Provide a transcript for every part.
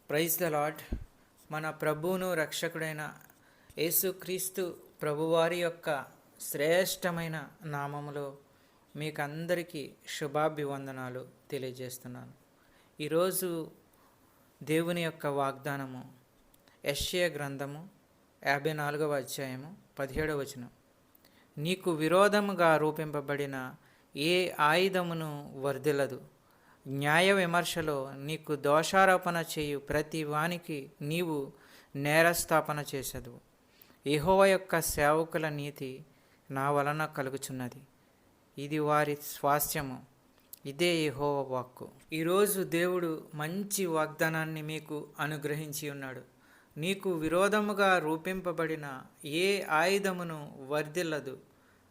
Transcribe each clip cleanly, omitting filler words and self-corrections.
Praise the lord. మన ప్రభువును రక్షకుడైన యేసుక్రీస్తు ప్రభువారి యొక్క శ్రేష్టమైన నామములో మీకు అందరికీ శుభాభివందనాలు తెలియజేస్తున్నాను. ఈరోజు దేవుని యొక్క వాగ్దానము యెషయా గ్రంథము 54వ అధ్యాయము 17వ వచనం. నీకు విరోధముగా రూపింపబడిన ఏ ఆయుధమును వర్ధిల్లదు. న్యాయ విమర్శలో నీకు దోషారోపణ చేయు ప్రతి వానికి నీవు నేరస్థాపన చేసెదవు. యెహోవా యొక్క సేవకుల నీతి నా వలన కలుగుచున్నది, ఇది వారి స్వాస్థ్యము, ఇదే యెహోవా వాక్కు. ఈరోజు దేవుడు మంచి వాగ్దానాన్ని మీకు అనుగ్రహించి ఉన్నాడు. నీకు విరోధముగా రూపింపబడిన ఏ ఆయుధమును వర్ధిల్లదు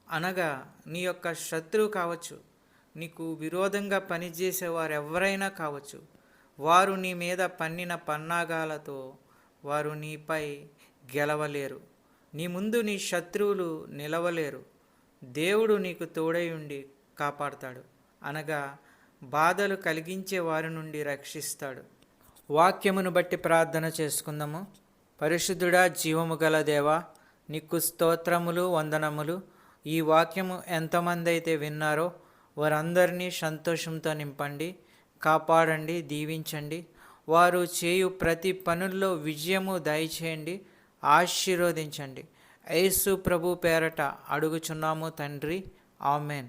అనగా నీ యొక్క శత్రువు కావచ్చు, నీకు విరోధంగా పనిచేసేవారు ఎవరైనా కావచ్చు, వారు నీ మీద పన్నిన పన్నాగాలతో వారు నీపై గెలవలేరు. నీ ముందు నీ శత్రువులు నిలవలేరు. దేవుడు నీకు తోడై ఉండి కాపాడుతాడు, అనగా బాధలు కలిగించే వారి నుండి రక్షిస్తాడు. వాక్యమును బట్టి ప్రార్థన చేసుకుందాము. పరిశుద్ధుడా, జీవము గల దేవా, నీకు స్తోత్రములు, వందనములు. ఈ వాక్యము ఎంతమంది అయితే విన్నారో వారందరినీ సంతోషంతో నింపండి, కాపాడండి, దీవించండి. వారు చేయు ప్రతి పనుల్లో విజయము దయచేయండి, ఆశీర్వదించండి. యేసు ప్రభు పేరట అడుగుచున్నాము తండ్రి, ఆమెన్.